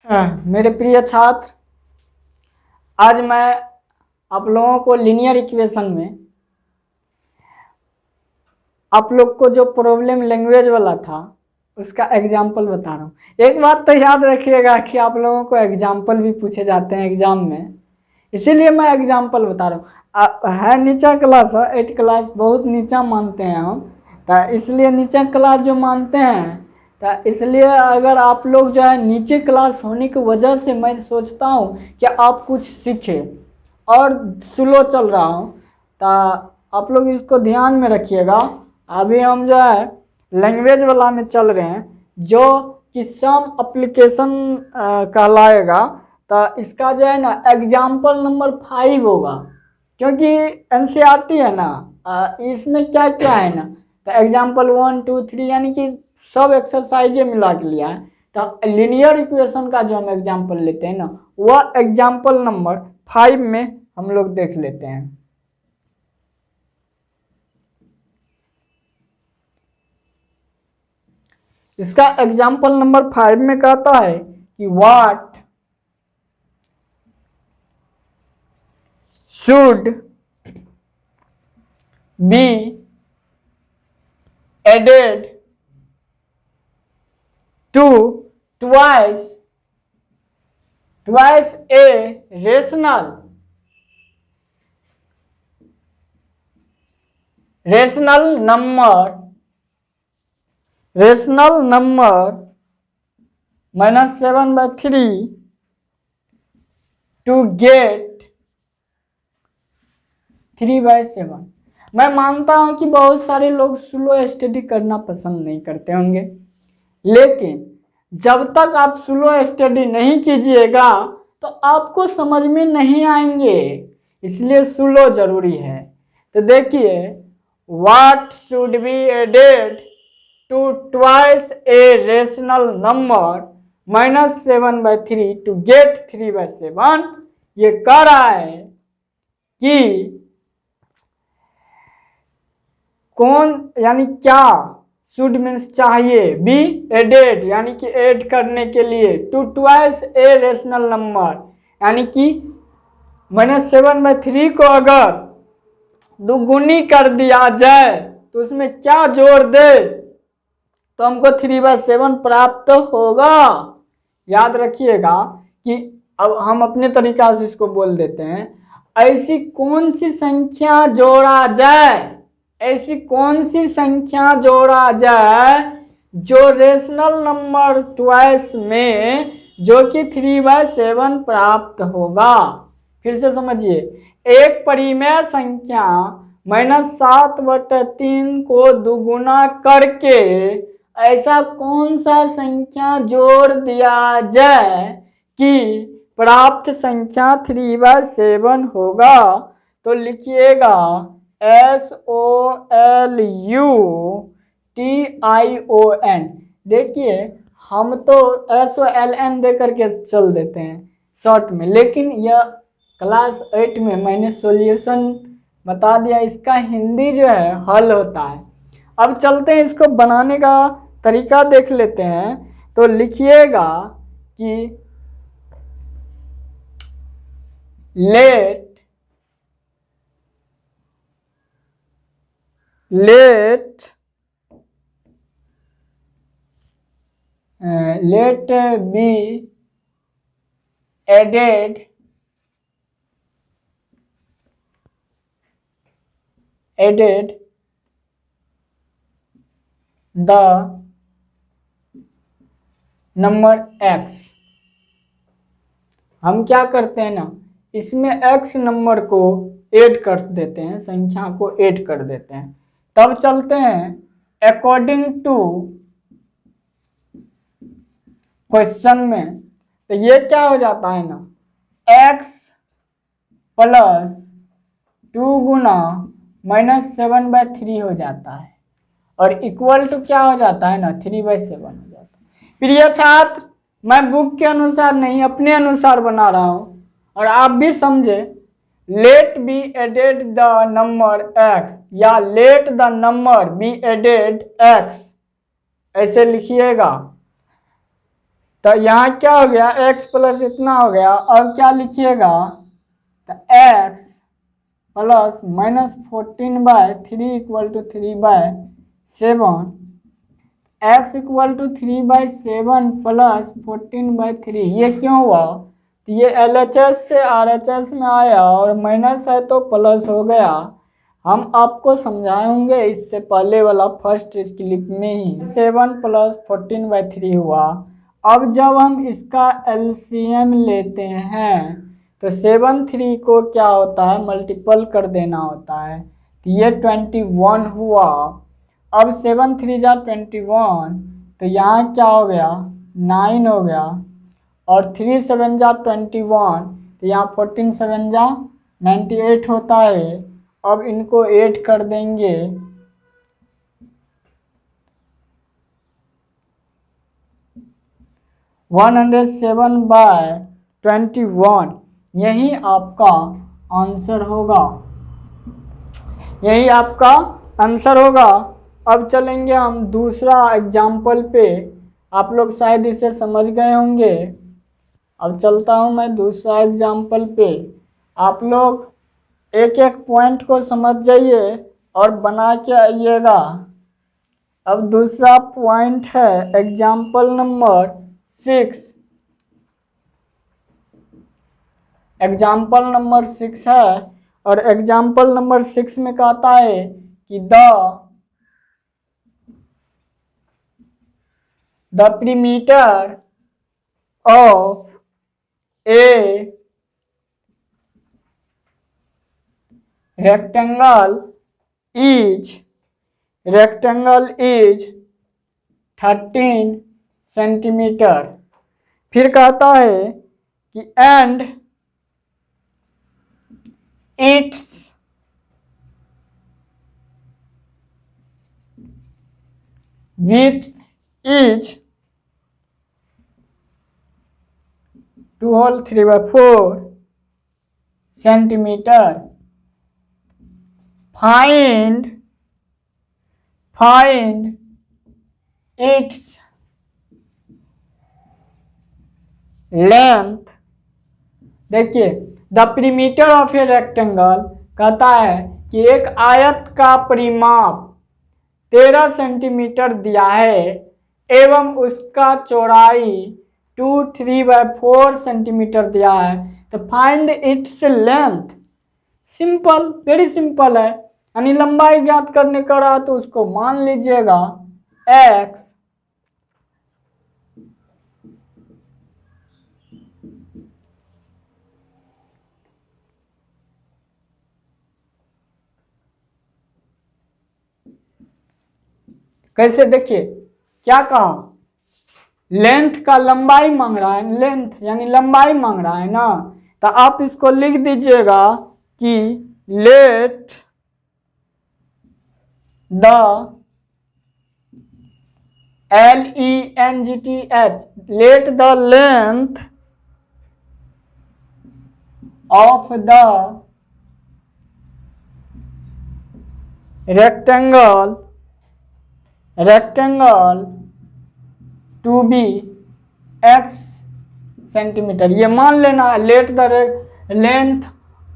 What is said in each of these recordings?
मेरे प्रिय छात्र, आज मैं आप लोगों को लीनियर इक्वेशन में आप लोग को जो प्रॉब्लम लैंग्वेज वाला था उसका एग्जाम्पल बता रहा हूँ। एक बात तो याद रखिएगा कि आप लोगों को एग्जाम्पल भी पूछे जाते हैं एग्जाम में, इसीलिए मैं एग्जाम्पल बता रहा हूँ। है नीचा क्लास है, 8 क्लास बहुत नीचा मानते हैं हम, तो इसलिए नीचा क्लास जो मानते हैं, तो इसलिए अगर आप लोग जो है नीचे क्लास होने की वजह से मैं सोचता हूँ कि आप कुछ सीखे और स्लो चल रहा हूँ, तो आप लोग इसको ध्यान में रखिएगा। अभी हम जो है लैंग्वेज वाला में चल रहे हैं जो कि सम एप्लीकेशन कहलाएगा, तो इसका जो है ना एग्जाम्पल नंबर 5 होगा, क्योंकि एनसीईआरटी है ना, इसमें क्या क्या है ना, तो एग्जाम्पल 1 2 3 यानी कि सब एक्सरसाइजें मिला के लिया है। तो लीनियर इक्वेशन का जो हम एग्जाम्पल लेते हैं ना, वह एग्जाम्पल नंबर 5 में हम लोग देख लेते हैं। इसका एग्जाम्पल नंबर 5 में कहता है कि what should be added to twice a rational number -7/3 to get 3/7। मैं मानता हूं कि बहुत सारे लोग स्लो स्टडी करना पसंद नहीं करते होंगे, लेकिन जब तक आप स्लो स्टडी नहीं कीजिएगा तो आपको समझ में नहीं आएंगे, इसलिए स्लो जरूरी है। तो देखिए, what should be added to twice a rational number -7/3 to get 3/7। ये कह रहा है कि कौन यानी क्या, शुड मीन्स चाहिए, बी एडेड यानी कि ऐड करने के लिए, to twice a rational number यानी कि -7/3 को अगर दुगुनी कर दिया जाए तो उसमें क्या जोड़ दे तो हमको 3/7 प्राप्त होगा। याद रखिएगा कि अब हम अपने तरीका से इसको बोल देते हैं, ऐसी कौन सी संख्या जोड़ा जाए, ऐसी कौन सी संख्या जोड़ा जाए जो रेशनल नंबर ट्वाइस में जो कि 3/7 प्राप्त होगा। फिर से समझिए, एक परिमेय संख्या -7/3 को दुगुना करके ऐसा कौन सा संख्या जोड़ दिया जाए कि प्राप्त संख्या 3/7 होगा। तो लिखिएगा SOLUTION। देखिए, हम तो SOLN दे करके चल देते हैं शॉर्ट में, लेकिन यह क्लास 8 में मैंने सॉल्यूशन बता दिया, इसका हिंदी जो है हल होता है। अब चलते हैं, इसको बनाने का तरीका देख लेते हैं। तो लिखिएगा कि let be added the number x। हम क्या करते हैं ना, इसमें x नंबर को ऐड कर देते हैं, संख्या को ऐड कर देते हैं। तब चलते हैं अकॉर्डिंग टू क्वेश्चन में, तो ये क्या हो जाता है ना, x + 2 गुना -7/3 हो जाता है और इक्वल टू क्या हो जाता है ना, 3/7 हो जाता है। प्रिय छात्र, मैं बुक के अनुसार नहीं अपने अनुसार बना रहा हूं और आप भी समझे। Let be added the number x या let the number be added x, ऐसे लिखिएगा। तो यहाँ क्या हो गया, x प्लस इतना हो गया। अब क्या लिखिएगा, तो x plus minus 14/3 equal to 3/7, x equal to 3/7 plus 14/3। ये क्यों हुआ, तो ये LHS से RHS में आया और माइनस है तो प्लस हो गया। हम आपको समझाएंगे इससे पहले वाला फर्स्ट क्लिप में ही। 7 प्लस 14/3 हुआ। अब जब हम इसका LCM लेते हैं तो 7 3 को क्या होता है, मल्टीपल कर देना होता है। तो ये 21 हुआ। अब 7 3 जा 21, तो यहाँ क्या हो गया, 9 हो गया। और 3 7 जा 21, तो यहाँ 14 7 जा 98 होता है। अब इनको 8 कर देंगे, 107/21। यही आपका आंसर होगा, यही आपका आंसर होगा। अब चलेंगे हम दूसरा एग्जाम्पल पे। आप लोग शायद इसे समझ गए होंगे। अब चलता हूँ मैं दूसरा एग्जाम्पल पे। आप लोग एक एक पॉइंट को समझ जाइए और बना के आइएगा। अब दूसरा पॉइंट है एग्जाम्पल नंबर 6। एग्जाम्पल नंबर 6 है और एग्जाम्पल नंबर 6 में कहता है कि the perimeter of a rectangle is 13 centimetre. फिर कहता है कि and it's width is 2/3/4 centimetre. Find its length. देखिए, the perimeter of a rectangle कहता है कि एक आयत का परिमाप 13 सेंटीमीटर दिया है एवं उसका चौड़ाई 2/3/4 सेंटीमीटर दिया है। तो find its length. Simple, very simple है। यानी लंबाई ज्ञात करने का रहा तो उसको मान लीजिएगा x कैसे, देखिए क्या कहा, लेंथ का लंबाई मांग रहा है, लेंथ यानी लंबाई मांग रहा है ना। तो आप इसको लिख दीजिएगा कि let the LENGTH let the length of the rectangle to be x centimetre. ये मान लेना है let the length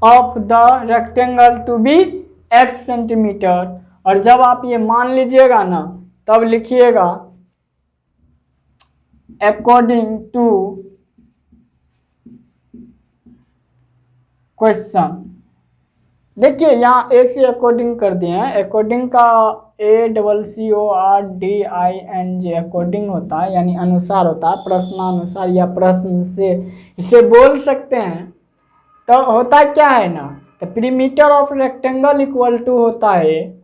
of the rectangle to be x centimetre. और जब आप ये मान लीजिएगा ना तब लिखिएगा अकॉर्डिंग टू क्वेश्चन। देखिए यहाँ ए से अकॉर्डिंग कर दिए हैं। अकॉर्डिंग का ACCORDING अकॉर्डिंग होता है, यानी अनुसार होता है, प्रश्नानुसार या प्रश्न से इसे बोल सकते हैं। तो होता क्या है ना, तो perimeter of rectangle equal to होता है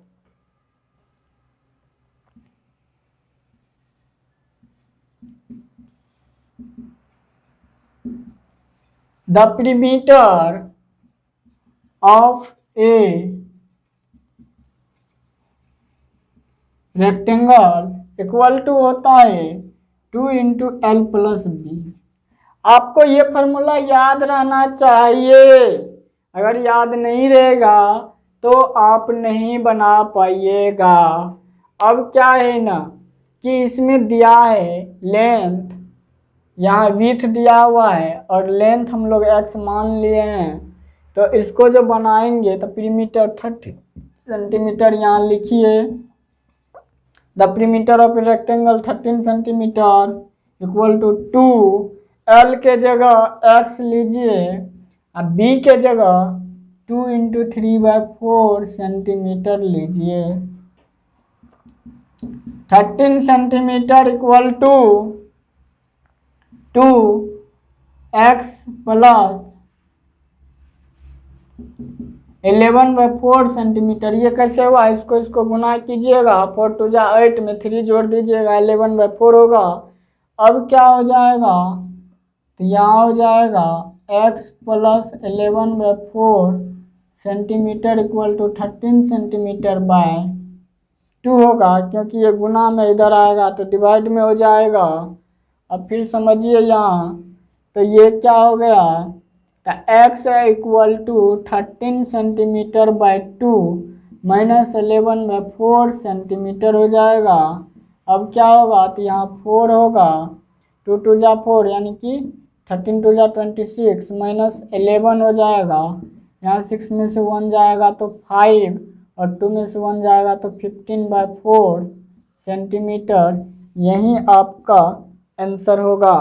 the perimeter of a rectangle equal to होता है 2 × L + B। आपको ये फॉर्मूला याद रहना चाहिए। अगर याद नहीं रहेगा तो आप नहीं बना पाइएगा। अब क्या है ना कि इसमें दिया है लेंथ यहाँ विड्थ दिया हुआ है और लेंथ हम लोग x मान लिए हैं, तो इसको जो बनाएंगे तो पीरीमीटर 30 सेंटीमीटर यहाँ लिखिए। The perimeter of rectangle 13 centimetre equal to 2, L के जगह x लीजिए और B के जगह 2 × 3/4 सेंटीमीटर लीजिए। 13 centimetre equal to 2x plus 11/4 centimetre. ये कैसे हुआ, इसको गुना कीजिएगा, 4 2 जा 8 में 3 जोड़ दीजिएगा, 11/4 होगा। अब क्या हो जाएगा, तो यहाँ हो जाएगा x plus 11/4 centimetre equal to 13 centimetre by 2 होगा, क्योंकि ये गुना में इधर आएगा तो डिवाइड में हो जाएगा। अब फिर समझिए यहाँ, तो ये क्या हो गया, तो x equal to 13 centimetre by 2 minus 11/4 centimetre हो जाएगा। अब क्या होगा, तो यहाँ 4 होगा, 2 2 जा 4 यानी कि 13 2 जा 26 माइनस 11 हो जाएगा। यहाँ 6 में से 1 जाएगा तो 5 और 2 में से 1 जाएगा तो 15/4 सेंटीमीटर। यही आपका आंसर होगा,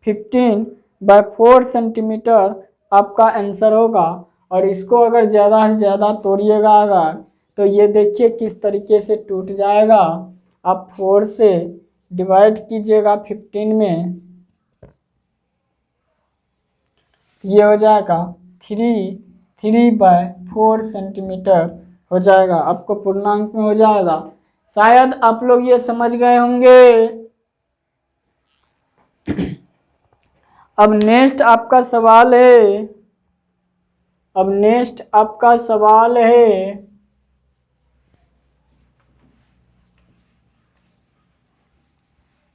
15/4 सेंटीमीटर आपका आंसर होगा। और इसको अगर ज़्यादा से ज़्यादा तोड़िएगा अगर, तो ये देखिए किस तरीके से टूट जाएगा। आप 4 से डिवाइड कीजिएगा 15 में, ये हो जाएगा 3/4 सेंटीमीटर हो जाएगा, आपको पूर्णांक में हो जाएगा। शायद आप लोग ये समझ गए होंगे। अब नेक्स्ट आपका सवाल है,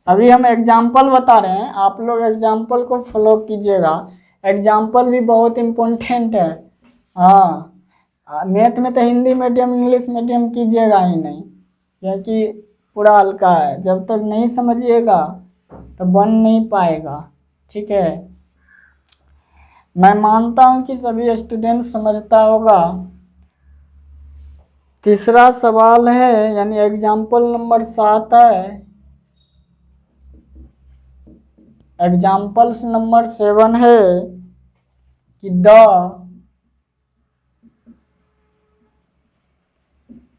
अभी हम एग्जाम्पल बता रहे हैं, आप लोग एग्जाम्पल को फॉलो कीजिएगा। एग्जाम्पल भी बहुत इम्पोर्टेंट है। हाँ, मैथ में तो हिंदी मीडियम इंग्लिश मीडियम कीजिएगा ही नहीं, क्योंकि पूरा हल्का है। जब तक नहीं समझिएगा तो बन नहीं पाएगा, ठीक है। मैं मानता हूं कि सभी स्टूडेंट समझता होगा। तीसरा सवाल है, यानी एग्जाम्पल नंबर 7 है। एग्जाम्पल्स नंबर 7 है कि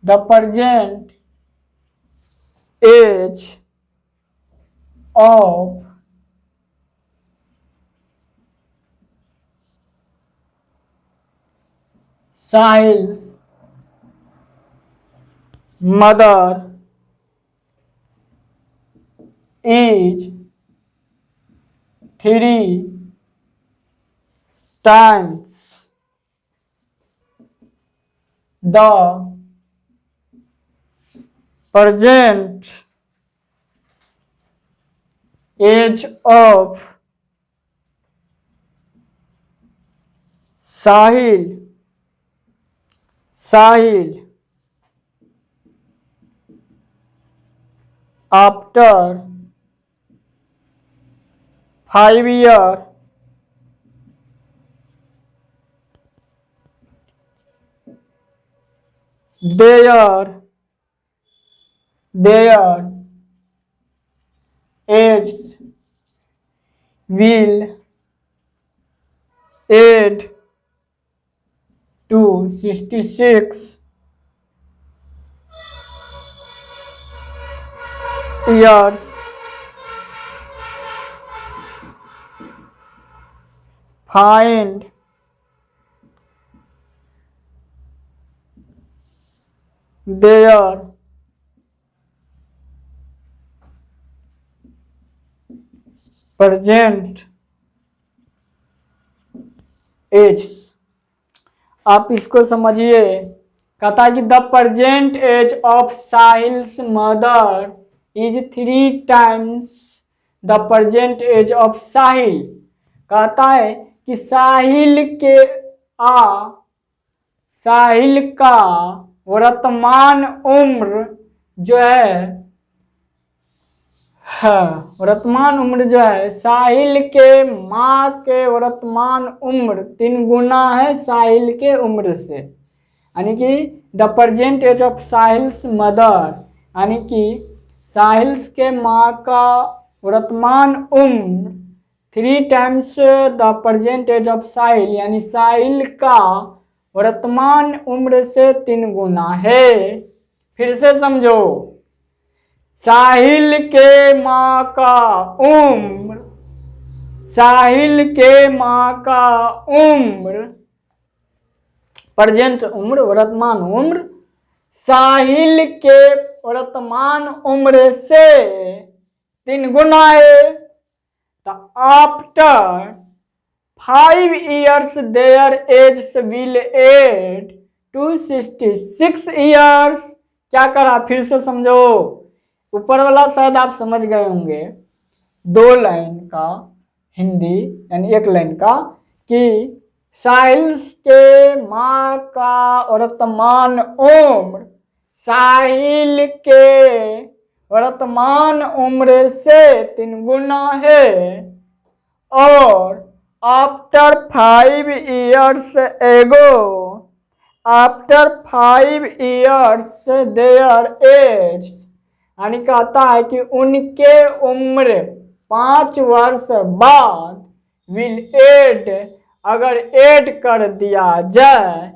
the present age of Sahil's mother is 3 times the present age of Sahil after 5 years their age will add to 66 years. Find their present age। आप इसको समझिए, कहता है कि the present age of Sahil's mother is 3 times the present age of Sahil. कहता है कि साहिल का वर्तमान उम्र जो हाँ, वर्तमान उम्र जो है साहिल के माँ के वर्तमान उम्र 3 गुना है साहिल के उम्र से, यानी कि the present age of Sahil's mother, यानी कि साहिल्स के माँ का वर्तमान उम्र 3 times the present age of Sahil, यानी साहिल का वर्तमान उम्र से 3 गुना है। फिर से समझो, साहिल के माँ का उम्र, साहिल के माँ का उम्र प्रेजेंट उम्र, वर्तमान उम्र साहिल के वर्तमान उम्र से 3 गुना है। तो after 5 years their age will add to 66 years। क्या करा, फिर से समझो, ऊपर वाला शायद आप समझ गए होंगे, 2 लाइन का हिंदी यानी 1 लाइन का, कि साहिल के माँ का वर्तमान उम्र साहिल के वर्तमान उम्र से 3 गुना है, और after 5 years ago, after 5 years their age, यानी कहता है कि उनके उम्र 5 वर्ष बाद विल एड, अगर ऐड कर दिया जाए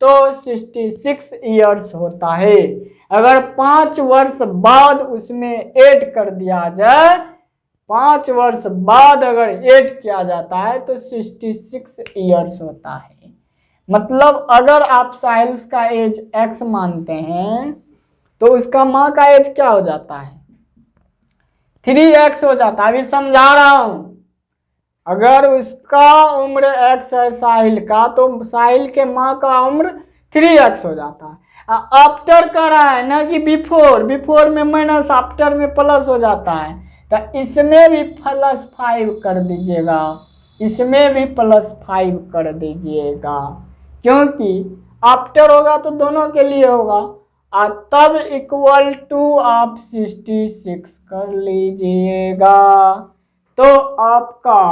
तो 66 years होता है। अगर 5 वर्ष बाद उसमें ऐड कर दिया जाए, 5 वर्ष बाद अगर ऐड किया जाता है तो 66 years होता है। मतलब अगर आप साहिल्स का एज x मानते हैं तो उसका माँ का एज क्या हो जाता है, 3x हो जाता है। अभी समझा रहा हूं, अगर उसका उम्र x है साहिल का, तो साहिल के माँ का उम्र 3x हो जाता है। आफ्टर कर रहा है ना कि बिफोर, बिफोर में माइनस, आफ्टर में प्लस हो जाता है, तो इसमें भी +5 कर दीजिएगा, इसमें भी +5 कर दीजिएगा, क्योंकि आफ्टर होगा तो दोनों के लिए होगा, और तब इक्वल टू आप 66 कर लीजिएगा, तो आपका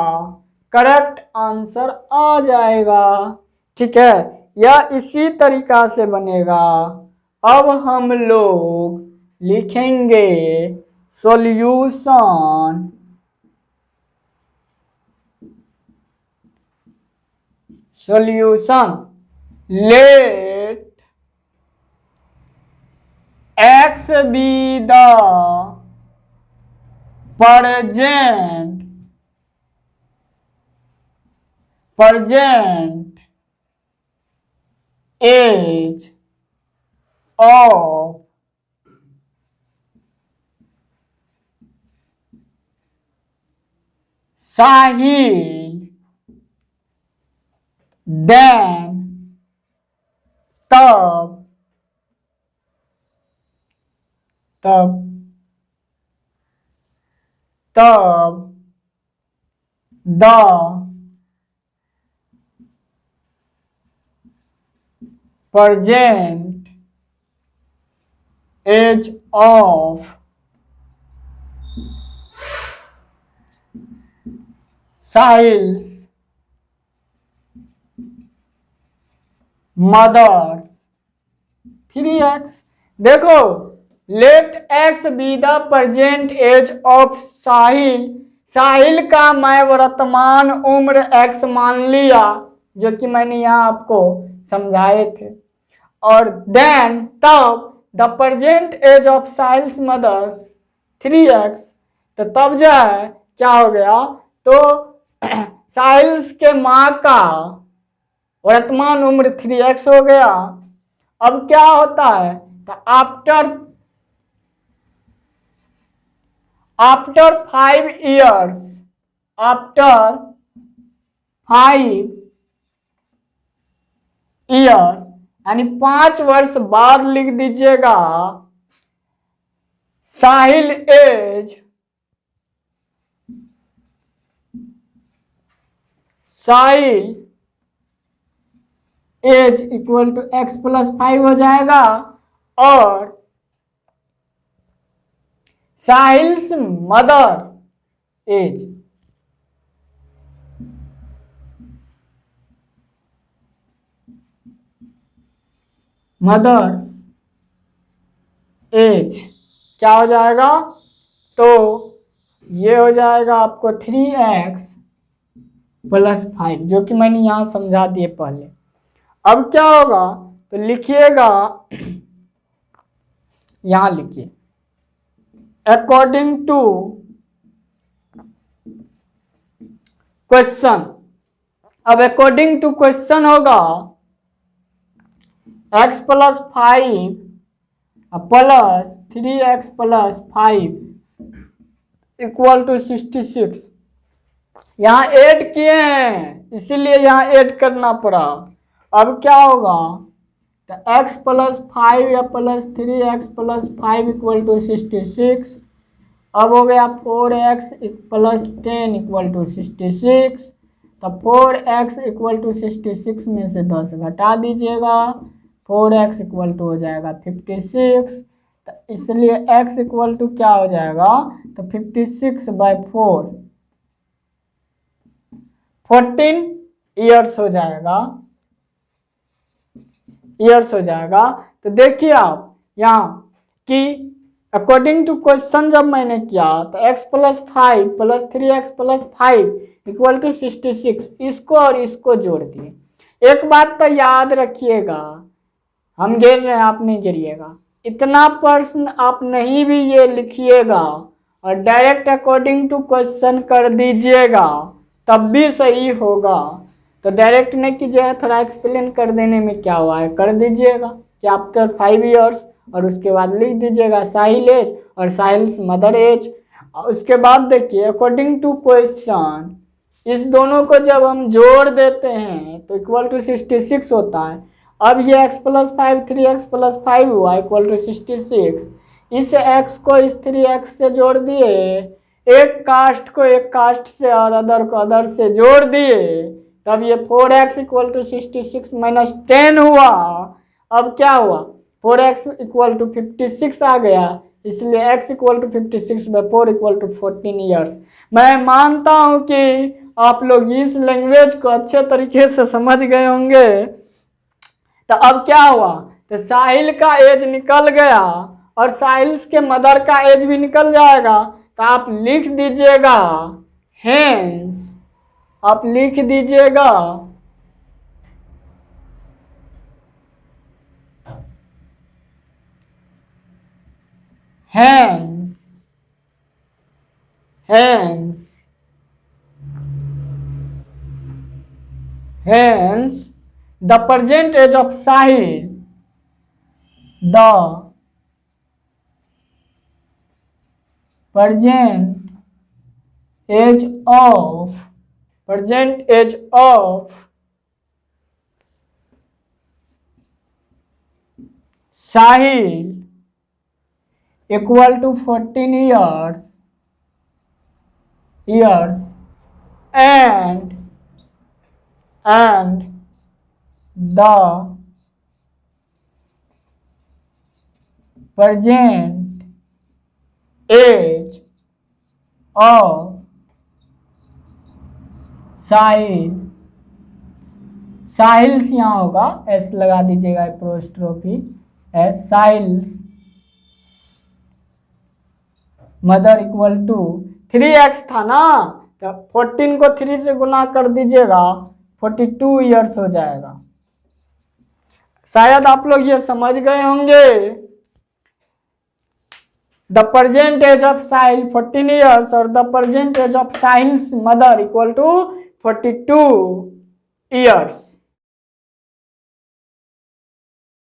करेक्ट आंसर आ जाएगा। ठीक है, यह इसी तरीका से बनेगा। अब हम लोग लिखेंगे solution, solution let x be the present age of Sahil, then तब the present age of Sahil's mother's 3x। देखो, let x be the present age of Sahil, Sahil का मैं वर्तमान उम्र x मान लिया, जो कि मैंने यहाँ आपको समझाए थे, और देन तब the present age of Sahil's mother 3x, तो तब जो है क्या हो गया, तो साहिल्स के माँ का वर्तमान उम्र 3x हो गया। अब क्या होता है, तो आफ्टर 5 years, आफ्टर 5 years यानी 5 वर्ष बाद लिख दीजिएगा Sahil age, Sahil age equal to x + 5 हो जाएगा, और Sahil's mother age, mother's age क्या हो जाएगा, तो ये हो जाएगा आपको 3x + 5, जो कि मैंने यहां समझा दिए पहले। अब क्या होगा, तो लिखिएगा, यहां लिखिए अकॉर्डिंग टू क्वेश्चन। अब अकॉर्डिंग टू क्वेश्चन होगा x + 5 + 3x + 5 = 66। यहाँ ऐड किए हैं इसीलिए यहाँ ऐड करना पड़ा। अब क्या होगा, तो x + 5 या + 3x + 5 = 66। अब हो गया 4x + 10 = 66। तो 4x = 66 में से 10 घटा दीजिएगा, 4x = हो जाएगा 56। तो इसलिए x = क्या हो जाएगा, तो 56/4 14 ईयर्स हो जाएगा, ईयर्स हो जाएगा। तो देखिए आप यहाँ कि अकॉर्डिंग टू क्वेश्चन जब मैंने किया तो x + 5 + 3x + 5 = 66, इसको और इसको जोड़ दिए। एक बात तो याद रखिएगा, हम गिर रहे हैं आप नहीं गिरिएगा, इतना प्रश्न आप नहीं भी ये लिखिएगा और डायरेक्ट अकॉर्डिंग टू क्वेश्चन कर दीजिएगा तब भी सही होगा। तो डायरेक्ट नहीं कीजिएगा, थोड़ा एक्सप्लेन कर देने में क्या हुआ है कर दीजिएगा कि आफ्टर 5 ईयर्स, और उसके बाद लिख दीजिएगा साहिल एज और साहिल्स मदर एज। उसके बाद देखिए अकॉर्डिंग टू क्वेश्चन, इस दोनों को जब हम जोड़ देते हैं तो = 66 होता है। अब ये x + 5 3x + 5 हुआ = 66। इस x को इस 3x से जोड़ दिए, एक कास्ट को एक कास्ट से और अदर को अदर से जोड़ दिए, तब ये 4x = 66 - 10 हुआ। अब क्या हुआ, 4x = 56 आ गया, इसलिए x = 56/4 = 14 ईयर्स। मैं मानता हूं कि आप लोग इस लैंग्वेज को अच्छे तरीके से समझ गए होंगे। तो अब क्या हुआ, तो साहिल का एज निकल गया और साहिल्स के मदर का एज भी निकल जाएगा। तो आप लिख दीजिएगा हेंस, आप लिख दीजिएगा hence, hence, hence the present age of Sahil, the present age of Sahil = 14 years and the present age of साहिल, साहिल्स यहाँ होगा, एस लगा दीजिएगा apostrophe S, Sahil's mother = 3x था ना, तो 14 को 3 से गुना कर दीजिएगा, 42 ईयर्स हो जाएगा। शायद आप लोग ये समझ गए होंगे। The present age of Sahil 14 years और the present age of Sahil's mother = 42 years.